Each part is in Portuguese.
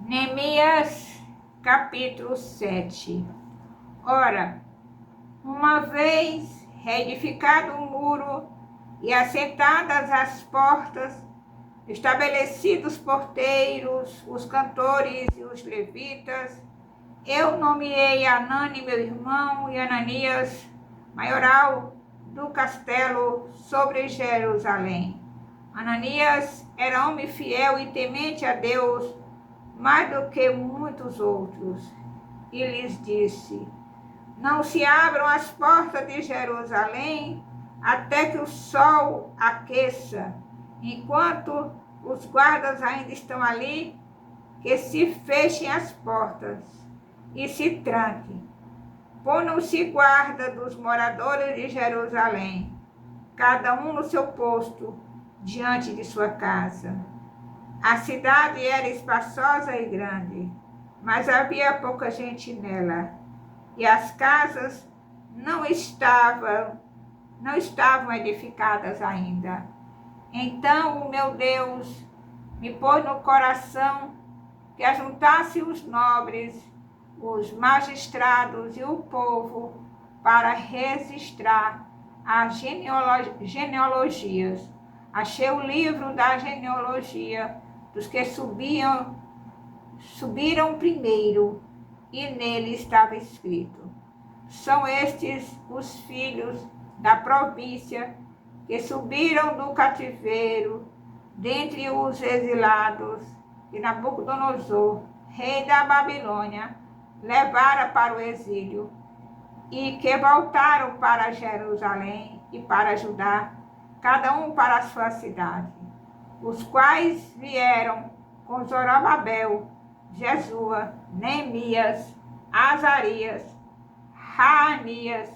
Neemias, capítulo 7. Ora, uma vez reedificado o muro e assentadas as portas, estabelecidos os porteiros, os cantores e os levitas, eu nomeei Anani, meu irmão, e Ananias, maioral do castelo sobre Jerusalém. Ananias era homem fiel e temente a Deus, mais do que muitos outros, e lhes disse: não se abram as portas de Jerusalém até que o sol aqueça, enquanto os guardas ainda estão ali, que se fechem as portas e se tranquem. Ponham-se guarda dos moradores de Jerusalém, cada um no seu posto, diante de sua casa. A cidade era espaçosa e grande, mas havia pouca gente nela, e as casas não estavam edificadas ainda. Então o meu Deus me pôs no coração que ajuntasse os nobres, os magistrados e o povo para registrar as genealogias. Achei o livro da genealogia dos que subiram primeiro, e nele estava escrito: são estes os filhos da província que subiram do cativeiro, dentre os exilados, que Nabucodonosor, rei da Babilônia, levara para o exílio, e que voltaram para Jerusalém e para Judá, cada um para a sua cidade, os quais vieram com Zorobabel, Jesua, Neemias, Azarias, Ramias,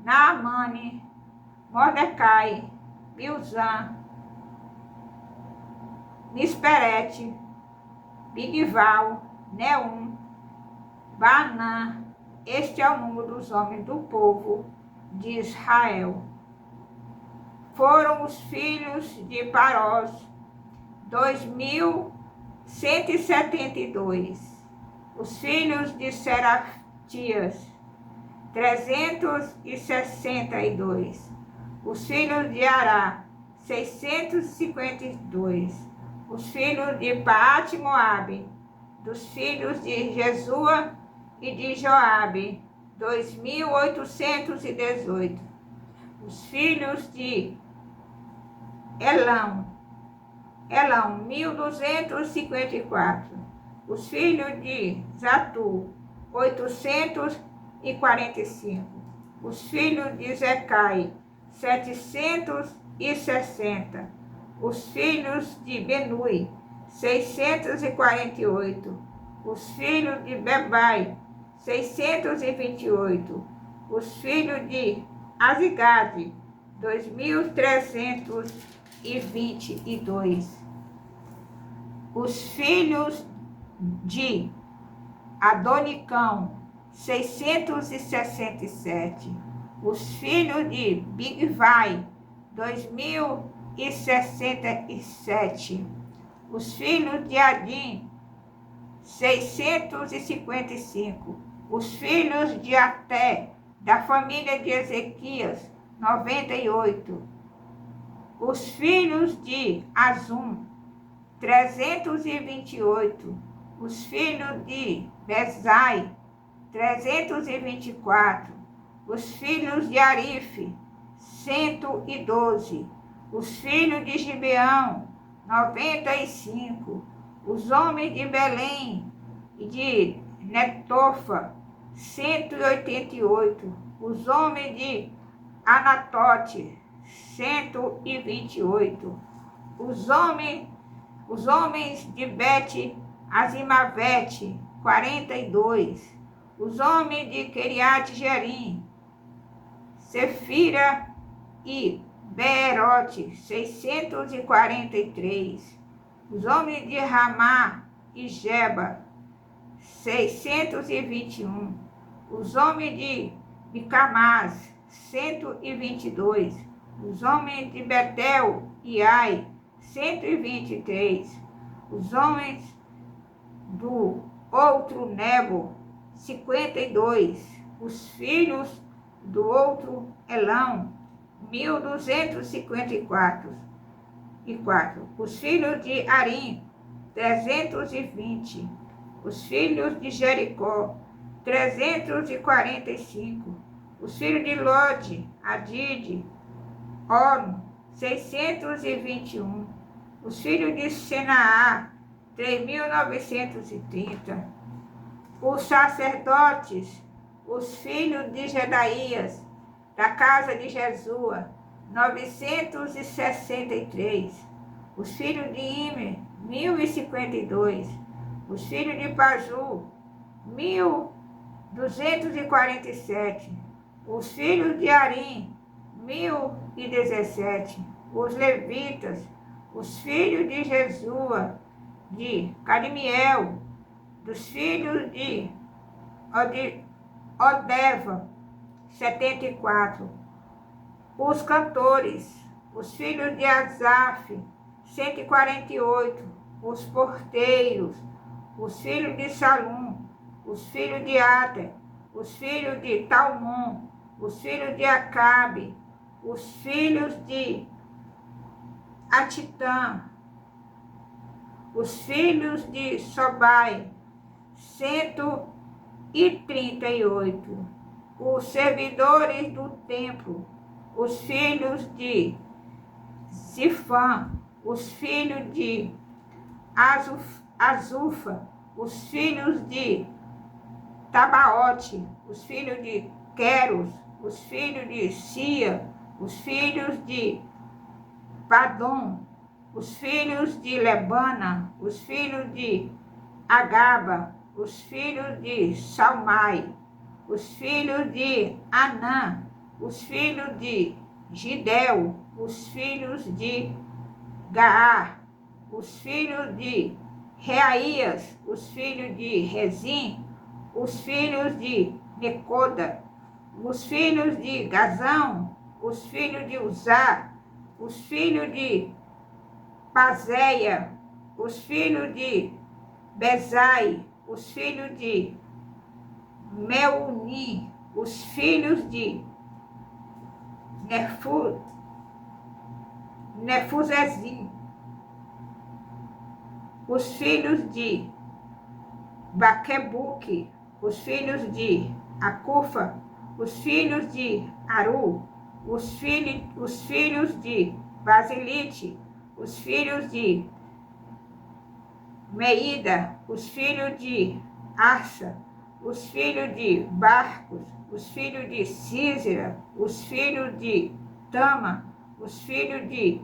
Naamane, Mordecai, Bilzan, Misperete, Bigval, Neum, Baanã. Este é o número dos homens do povo de Israel. Foram os filhos de Parós, 2.172. Os filhos de Seratias, 362. Os filhos de Ará, 652. Os filhos de Paate-Moabe, dos filhos de Jesua e de Joabe, 2.818. Os filhos de Elão, 1.254. Os filhos de Zatu, 845. Os filhos de Zecai, 760. Os filhos de Benui, 648. Os filhos de Bebai, 628. Os filhos de Azigade, 2.322. Os filhos de Adonicão, 667. Os filhos de Bigvai, 2.067. Os filhos de Adim, 655. Os filhos de Até, da família de Ezequias, 98. Os filhos de Azum, 328. Os filhos de Bezai, 324. Os filhos de Arife, 112. Os filhos de Gibeão, 95. Os homens de Belém e de Netofa, 188. Os homens de Anatote, 128. Os homens de Bet-Azimavete, 42. Os homens de Kiriat Jearim, Sefira e Beerote, 643. Os homens de Ramá e Geba, 621. Os homens de Micamás, 122. Os homens de Betel e Ai, 123. Os homens do outro Nebo, 52. Os filhos do outro Elão, 1254. Os filhos de Arim, 320. Os filhos de Jericó, 345. Os filhos de Lode, Adide, Ono, 621. Os filhos de Senaá, 3.930. Os sacerdotes, os filhos de Jedaías, da casa de Jesua, 963. Os filhos de Imer, 1052. Os filhos de Paju, 1247. Os filhos de Arim, 1017. Os levitas, os filhos de Jesua, de Cadmiel, dos filhos de Odeva, 74. Os cantores, os filhos de Asaf, 148. Os porteiros, os filhos de Salum, os filhos de Ater, os filhos de Talmon, os filhos de Acabe, os filhos de Atitã, os filhos de Sobai, 138. Os servidores do templo, os filhos de Zifã, os filhos de Azufa, os filhos de Tabaote, os filhos de Queros, os filhos de Sia, os filhos de Padom, os filhos de Lebana, os filhos de Agaba, os filhos de Salmai, os filhos de Anã, os filhos de Gidel, os filhos de Gaar, os filhos de Reaías, os filhos de Rezim, os filhos de Necoda, os filhos de Gazão, os filhos de Uzá, os filhos de Pazéia, os filhos de Bezai, os filhos de Meuni, os filhos de Nefuzezim, os filhos de Baquebuque, os filhos de Acufa, os filhos de Aru, os filhos de Basilite, os filhos de Meida, os filhos de Arsa, os filhos de Barcos, os filhos de Císera, os filhos de Tama, os filhos de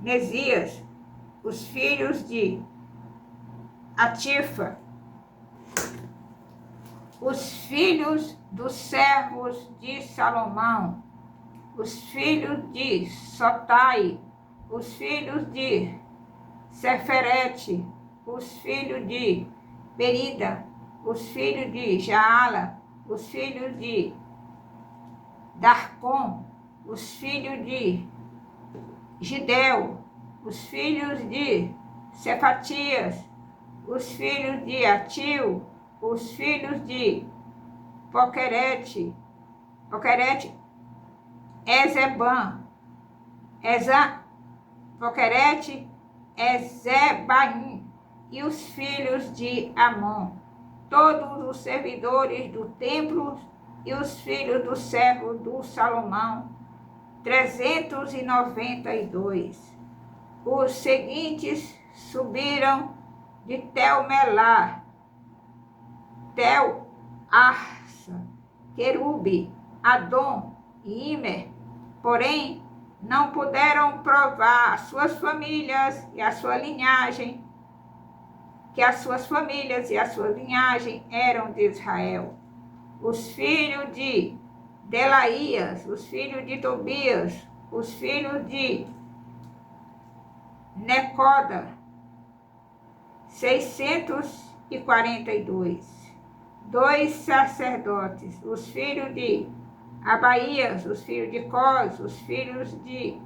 Nesias, os filhos de Atifa, os filhos dos servos de Salomão, os filhos de Sotai, os filhos de Seferete, os filhos de Perida, os filhos de Jaala, os filhos de Darcom, os filhos de Gidel, os filhos de Cefatias, os filhos de Atil, os filhos de Poquerete, Ezeban, Poquerete, Ezebaim, e os filhos de Amon, todos os servidores do templo e os filhos do servo do Salomão, 392. Os seguintes subiram de Tel-Melar, Tel-Arsa, Querube, Adom e Imer, porém não puderam provar as suas famílias e a sua linhagem, que as suas famílias e a sua linhagem eram de Israel. Os filhos de Delaías, os filhos de Tobias, os filhos de Necoda, 642. 2 sacerdotes, os filhos de Abaías, os filhos de Cós, os filhos de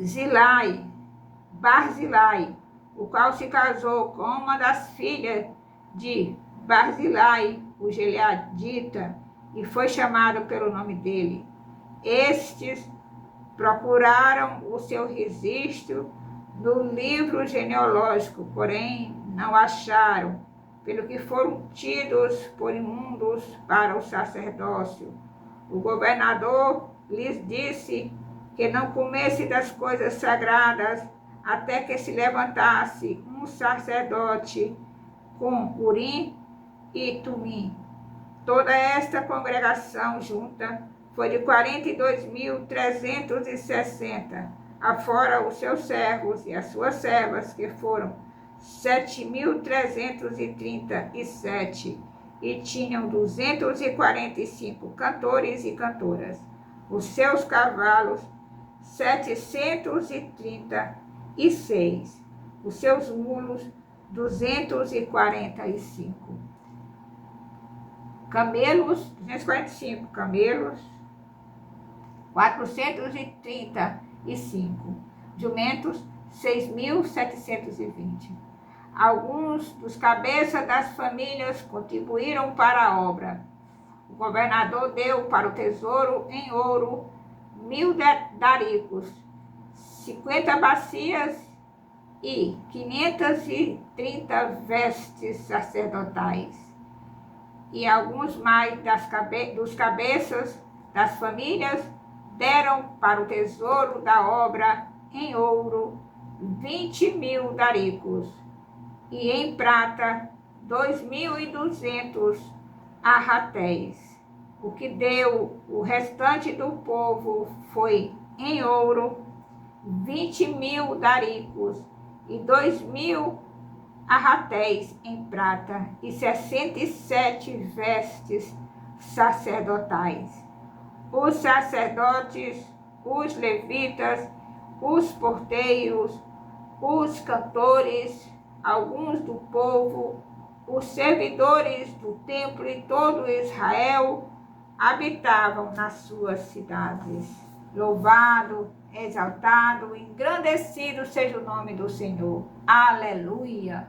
Zilai, Barzilai, o qual se casou com uma das filhas de Barzilai, o gileadita, e foi chamado pelo nome dele. Estes procuraram o seu registro no livro genealógico, porém não acharam, pelo que foram tidos por imundos para o sacerdócio. O governador lhes disse que não comesse das coisas sagradas até que se levantasse um sacerdote com Urim e Tumim. Toda esta congregação junta foi de 42.360, afora os seus servos e as suas servas, que foram 7.337, e tinham 245 cantores e cantoras. Os seus cavalos, 736. Os seus mulos, 245. Camelos, 245. Camelos, 435. Jumentos, 6.720. Alguns dos cabeças das famílias contribuíram para a obra. O governador deu para o tesouro em ouro 1.000 daricos, 50 bacias e 530 vestes sacerdotais. E alguns mais dos cabeças das famílias deram para o tesouro da obra em ouro 20.000 daricos, e em prata 2.200 arratéis. O que deu o restante do povo foi em ouro 20.000 daricos e 2.000 arratéis em prata e 67 vestes sacerdotais. Os sacerdotes, os levitas, os porteiros, os cantores, alguns do povo, os servidores do templo e todo Israel habitavam nas suas cidades. Louvado, exaltado, engrandecido seja o nome do Senhor. Aleluia!